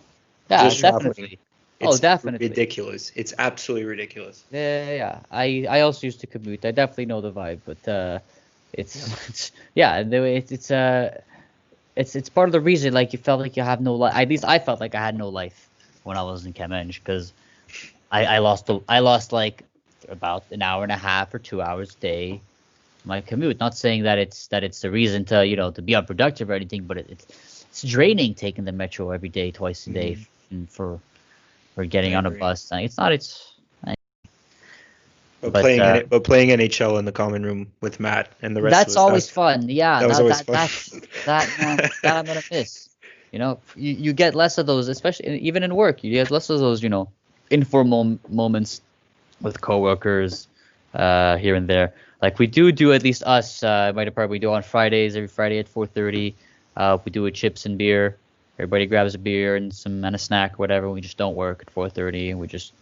Yeah, just traveling. definitely. Oh, It's definitely. ridiculous. It's absolutely ridiculous. Yeah, yeah, yeah. I also used to commute. I definitely know the vibe, but it's Yeah. it's yeah, it's part of the reason like you felt like you have no life. At least I felt like I had no life when I was in Cambridge because I lost like about an hour and a half or 2 hours a day my commute. Not saying that it's the reason to to be unproductive or anything, but it's draining taking the metro every day, twice a day Mhm. for I getting on a agree. bus. It's not it's But but playing but playing NHL in the common room with Matt and the rest of that's us, always fun. Yeah, that was always fun. that man, that I'm gonna miss. You get less of those, especially even in work. You get less of those, informal moments with coworkers, here and there. Like we do at least us, my department, we do on Fridays, every Friday at 4:30. We do a chips and beer. Everybody grabs a beer and a snack or whatever. We just don't work at 4:30 and we just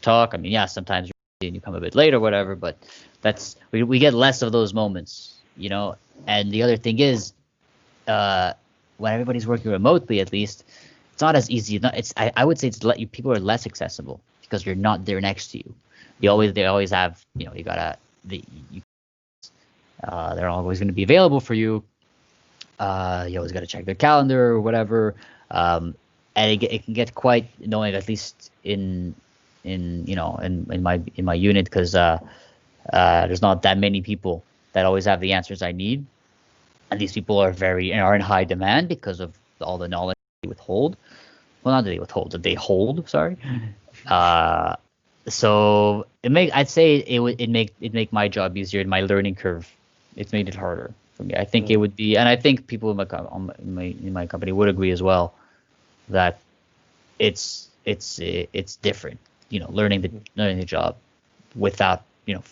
talk. I mean, yeah, sometimes and you come a bit late or whatever, but we get less of those moments. And the other thing is, uh, when everybody's working remotely, at least, it's not as easy. I would say people are less accessible because you're not there next to you. They always have, you gotta, you, they're always going to be available for you. You always got to check their calendar or whatever. And it can get quite annoying, at least in my unit, because there's not that many people that always have the answers I need, and these people are in high demand because of all the knowledge they withhold. Well, not that they withhold, that they hold. Sorry. Uh, so I'd say it make my job easier, and my learning curve. It's made it harder for me. I think it Mm. would be, and I think people in my company would agree as well that it's different. Learning the job without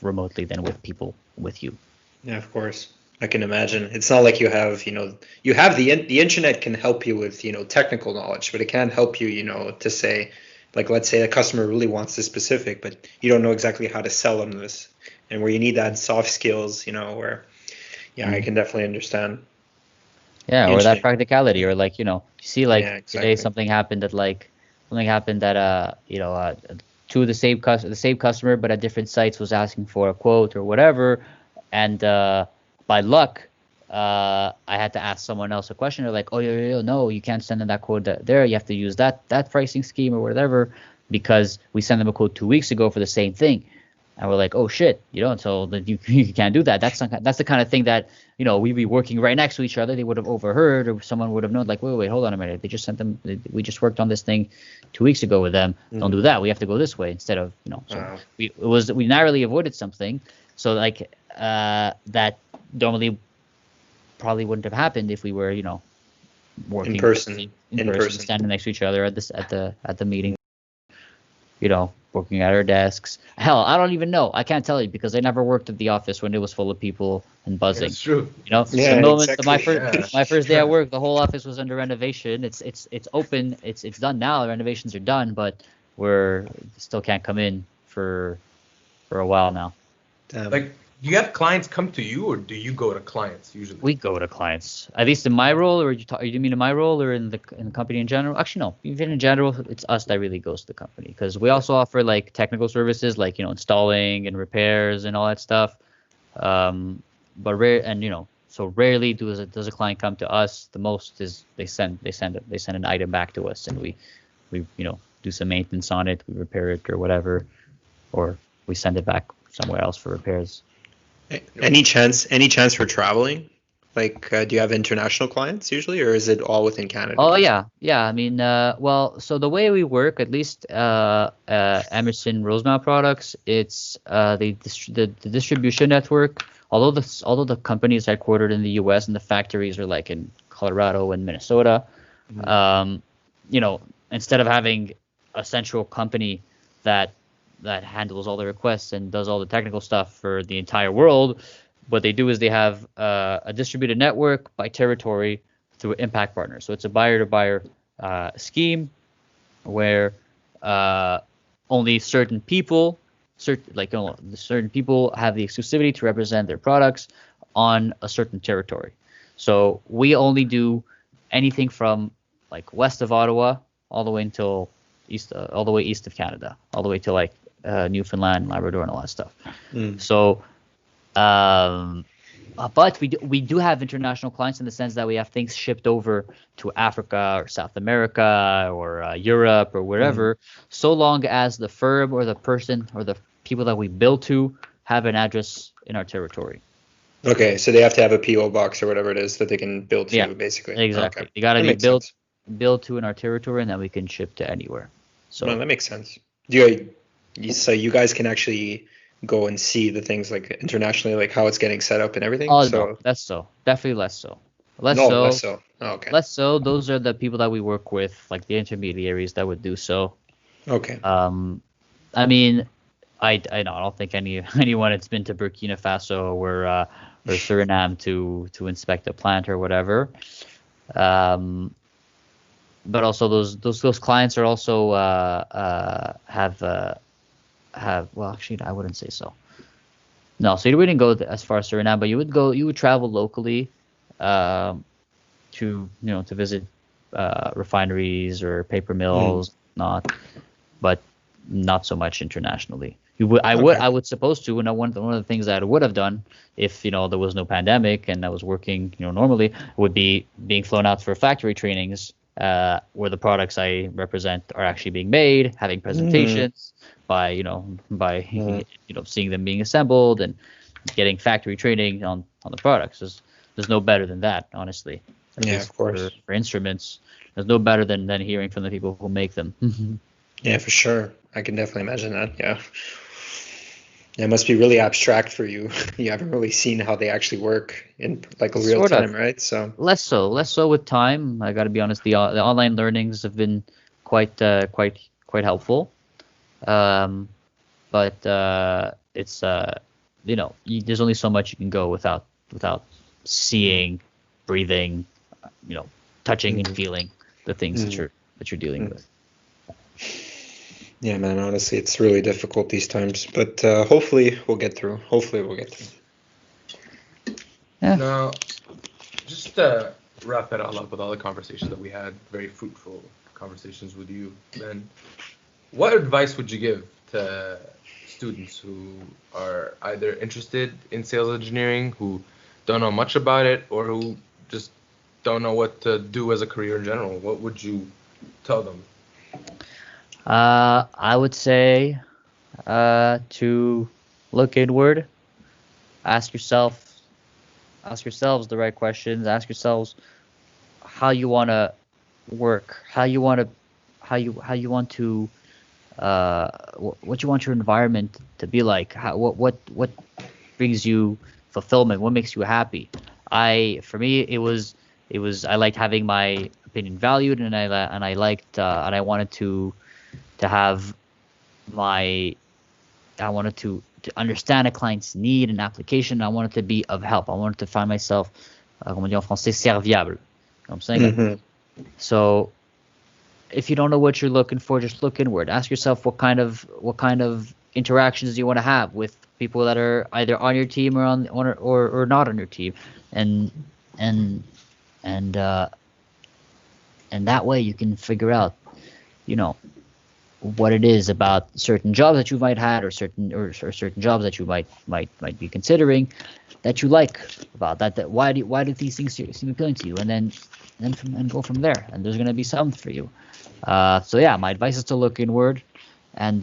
remotely than with people with you. Yeah, of course. I can imagine. It's not like you have the internet can help you with, technical knowledge, but it can't help you, to say, like, let's say a customer really wants this specific, but you don't know exactly how to sell them this, and where you need that soft skills, where, yeah, I Mm. can definitely understand. Yeah, The or that internet. practicality, or like you see like Yeah, today exactly. something happened that two of the same customer but at different sites was asking for a quote or whatever, and by luck, I had to ask someone else a question. They're like, oh, no, you can't send them that quote there. You have to use that pricing scheme or whatever because we sent them a quote 2 weeks ago for the same thing. And we're like, oh shit, so that you can't do that. That's the kind of thing that, we'd be working right next to each other. They would have overheard, or someone would have known, like, wait, hold on a minute. They just sent them. We just worked on this thing 2 weeks ago with them. Don't do that. We have to go this way instead of, So we narrowly avoided something. So like that normally probably wouldn't have happened if we were, working in person, standing next to each other at the meeting. Working at our desks. Hell, I don't even know. I can't tell you because I never worked at the office when it was full of people and buzzing. It's true. Yeah, the moment exactly. my first day at work, the whole office was under renovation. It's open. It's done now. The renovations are done, but we're still can't come in for a while now. Like, do you have clients come to you, or do you go to clients usually? We go to clients, at least in my role, or you mean in my role, or in the company in general? Actually, no. Even in general, it's us that really goes to the company because we also offer like technical services, like installing and repairs and all that stuff. But so rarely does a client come to us. The most is they send an item back to us, and we do some maintenance on it, we repair it or whatever, or we send it back somewhere else for repairs. Any chance for traveling? Like, do you have international clients usually, or is it all within Canada? Oh yeah. I mean, so the way we work, at least Emerson Rosemount Products, it's the distribution network. Although the company is headquartered in the U.S. and the factories are like in Colorado and Minnesota, instead of having a central company that handles all the requests and does all the technical stuff for the entire world, what they do is they have a distributed network by territory through impact partners. So it's a buyer-to-buyer scheme where only certain people have the exclusivity to represent their products on a certain territory. So we only do anything from like west of Ottawa all the way until east of Canada, all the way to like Newfoundland, Labrador, and all that stuff. So, but we do have international clients in the sense that we have things shipped over to Africa or South America or Europe or wherever, so long as the firm or the person or the people that we bill to have an address in our territory. Okay, so they have to have a PO box or whatever it is that they can build to, basically. Exactly. Okay. You got to That be makes built to in our territory, and then we can ship to anywhere. So that makes sense. So you guys can actually go and see the things like internationally, like how it's getting set up and everything? Oh, no, less so. Definitely less so. Less so. Oh, okay. Less so. Those are the people that we work with, like the intermediaries that would do so. Okay. I mean, I don't think anyone that's been to Burkina Faso or Suriname to inspect a plant or whatever. But also those clients are also have well, actually I wouldn't say so. No, so you wouldn't go as far as Suriname, but you would travel locally to visit refineries or paper mills, but not so much internationally. I would suppose to. One of the things that I would have done if there was no pandemic and I was working normally would be being flown out for factory trainings where the products I represent are actually being made, having presentations by seeing them being assembled and getting factory training on the products. There's no better than that, honestly. Yeah, of course. For instruments, there's no better than hearing from the people who make them. Yeah, for sure. I can definitely imagine that. Yeah. It must be really abstract for you. You haven't really seen how they actually work in like a real time, right? So less so with time. I got to be honest. The online learnings have been quite helpful. But it's there's only so much you can go without seeing, breathing, touching and feeling the things that you're dealing with. Yeah, man, honestly, it's really difficult these times, but hopefully we'll get through. Yeah. Now, just to wrap it all up with all the conversations that we had, very fruitful conversations with you, Ben, what advice would you give to students who are either interested in sales engineering, who don't know much about it, or who just don't know what to do as a career in general? What would you tell them? I would say to look inward, ask yourselves the right questions, ask yourselves how you want to work, how you want to what you want your environment to be like, what brings you fulfillment, what makes you happy. For me I liked having my opinion valued, and I liked and I wanted to have my I wanted to understand a client's need and application. I wanted to be of help. I wanted to find myself, comme on dit en français, serviable. You know what I'm saying? Mm-hmm. So if you don't know what you're looking for, just look inward. Ask yourself what kind of interactions do you want to have with people that are either on your team or not on your team, and and and uh, and that way you can figure out, you know, what it is about certain jobs that you might had, or certain jobs that you might be considering, that you like about that. Why do these things seem appealing to you, and then go from there. And there's gonna be something for you. So yeah, my advice is to look inward, and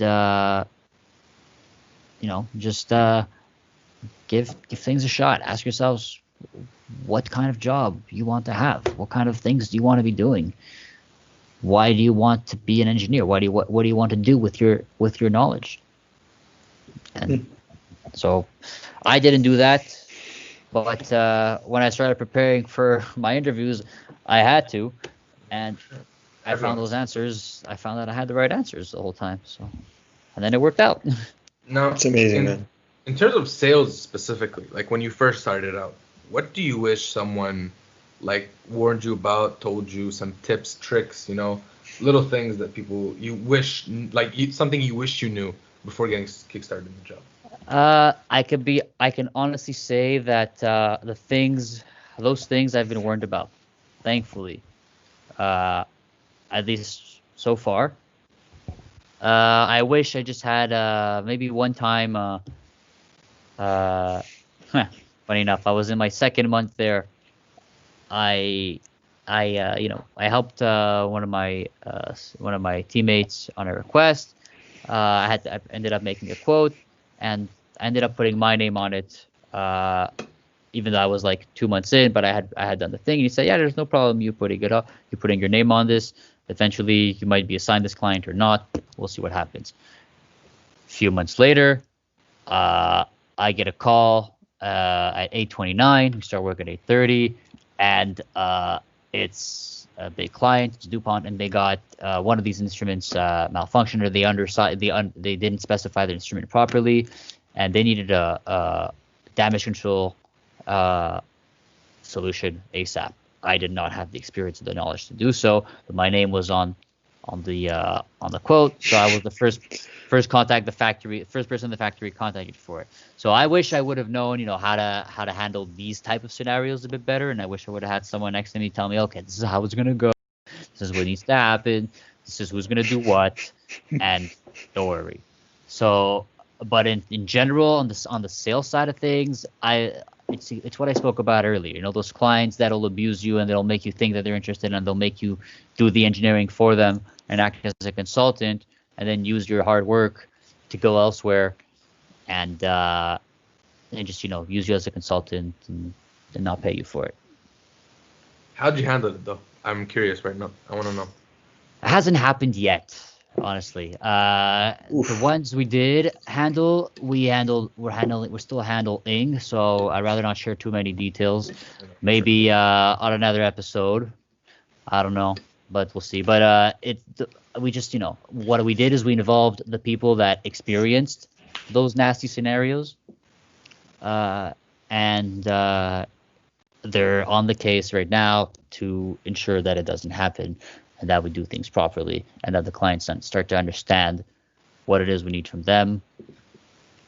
just give things a shot. Ask yourselves what kind of job you want to have, what kind of things do you want to be doing. Why do you want to be an engineer? What do you want to do with your knowledge? And so I didn't do that, but when I started preparing for my interviews, I had to, and I found those answers. I found that I had the right answers the whole time. So, and then it worked out. No, It's amazing, man. In terms of sales specifically, like when you first started out, what do you wish someone like warned you about, told you some tips, tricks, little things that people you wish, something you wish you knew before getting kickstarted in the job? I can honestly say that those things I've been warned about, thankfully, at least so far. I wish I just had maybe one time. Funny enough, I was in my second month there. I helped one of my teammates on a request. I ended up making a quote, and I ended up putting my name on it. Even though I was like 2 months in, but I had done the thing. And he said, yeah, there's no problem. You putting it up. You're putting your name on this. Eventually, you might be assigned this client or not. We'll see what happens. A few months later, I get a call at 8:29. We start work at 8:30, and it's a big client, it's DuPont, and they got one of these instruments malfunctioned, or they didn't specify the instrument properly, and they needed a damage control solution ASAP. I did not have the experience or the knowledge to do so, but my name was on the quote, so I was the first person the factory contacted for it. So I wish I would have known, how to handle these type of scenarios a bit better, and I wish I would have had someone next to me tell me, okay, this is how it's gonna go, this is what needs to happen, this is who's gonna do what, and don't worry. So, but in general, on the sales side of things, it's what I spoke about earlier. Those clients that'll abuse you, and they'll make you think that they're interested, and they'll make you do the engineering for them and act as a consultant, and then use your hard work to go elsewhere, and just use you as a consultant and not pay you for it. How'd you handle it though? I'm curious right now. I want to know. It hasn't happened yet, honestly. The ones we did handle, we're still handling. So I'd rather not share too many details. Maybe on another episode. I don't know, but we'll see. But we just, what we did is we involved the people that experienced those nasty scenarios, and they're on the case right now to ensure that it doesn't happen, and that we do things properly, and that the clients start to understand what it is we need from them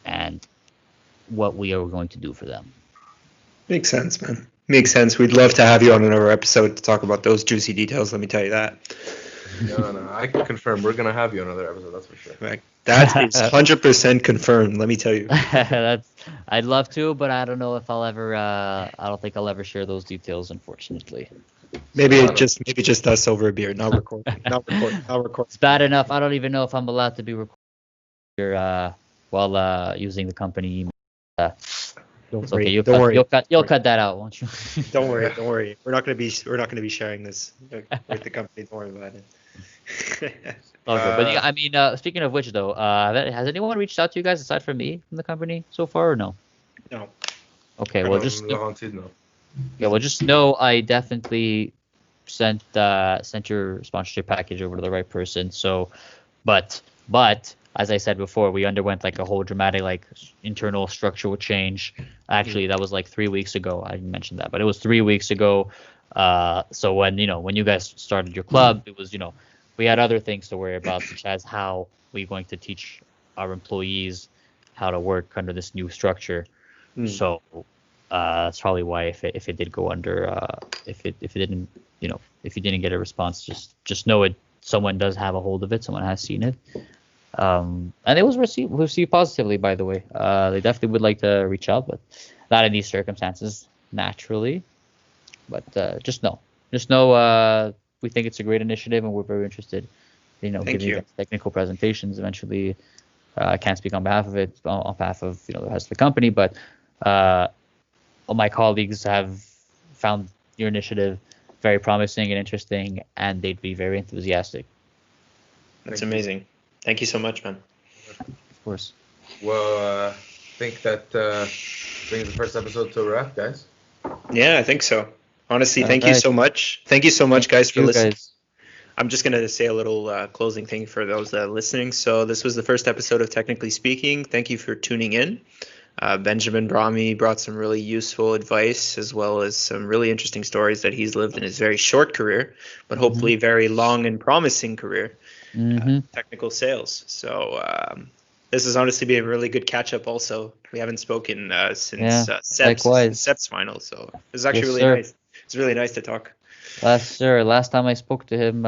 and what we are going to do for them. Makes sense, man. Makes sense. We'd love to have you on another episode to talk about those juicy details. Let me tell you that. No, I can confirm we're gonna have you on another episode. That's for sure. Right. That is 100% confirmed. Let me tell you. I'd love to, but I don't know if I'll ever. I don't think I'll ever share those details, unfortunately. Maybe just us over a beer. Not recording. Not recording. It's bad enough. I don't even know if I'm allowed to be recording while using the company email. It's okay. Don't worry. You'll cut that out, won't you? Don't worry. Don't worry. We're not gonna be sharing this with the company. Don't worry about it. All good. But yeah, I mean, speaking of which, though, has anyone reached out to you guys aside from me from the company so far, or no? No. Okay, well, just No. yeah, well, just know I definitely sent your sponsorship package over to the right person. So, but as I said before, we underwent like a whole dramatic like internal structural change. Actually, that was like 3 weeks ago. I didn't mention that, but it was 3 weeks ago. So when you guys started your club, it was we had other things to worry about, such as how we're going to teach our employees how to work under this new structure. So that's probably why if it did go under, if it didn't, if you didn't get a response, just know it. Someone does have a hold of it. Someone has seen it. And it was received positively, by the way. They definitely would like to reach out, but not in these circumstances, naturally. But just know, we think it's a great initiative, and we're very interested. Giving you technical presentations. Eventually, I can't speak on behalf of it, on behalf of the rest of the company, but all my colleagues have found your initiative very promising and interesting, and they'd be very enthusiastic. That's amazing. Thank you so much, man. Of course. Well, I think that brings the first episode to a wrap, guys. Yeah, I think so. Honestly, thank you so much. Thank you so much, guys, for listening. I'm just going to say a little closing thing for those listening. So this was the first episode of Technically Speaking. Thank you for tuning in. Benjamin Brami brought some really useful advice, as well as some really interesting stories that he's lived in his very short career, but hopefully very long and promising career, technical sales. So this has honestly been a really good catch-up also. We haven't spoken since Sep's final, so it was actually really nice. It's really nice to talk. Last time I spoke to him,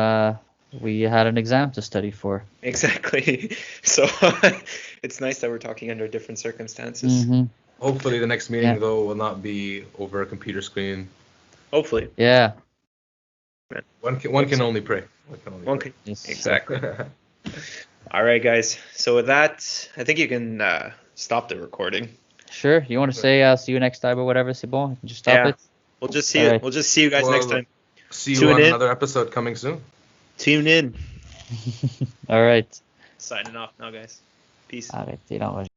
we had an exam to study for. Exactly. So it's nice that we're talking under different circumstances. Hopefully the next meeting, though, will not be over a computer screen. Hopefully. Yeah. One can only pray. One can. Exactly. All right, guys. So with that, I think you can stop the recording. Sure. You want to say see you next time or whatever, c'est bon? Just stop it. We'll just see it. We'll just see you guys next time. See you on another episode coming soon. Tune in. All right. Signing off now, guys. Peace. Arrêtez l'enregistrement.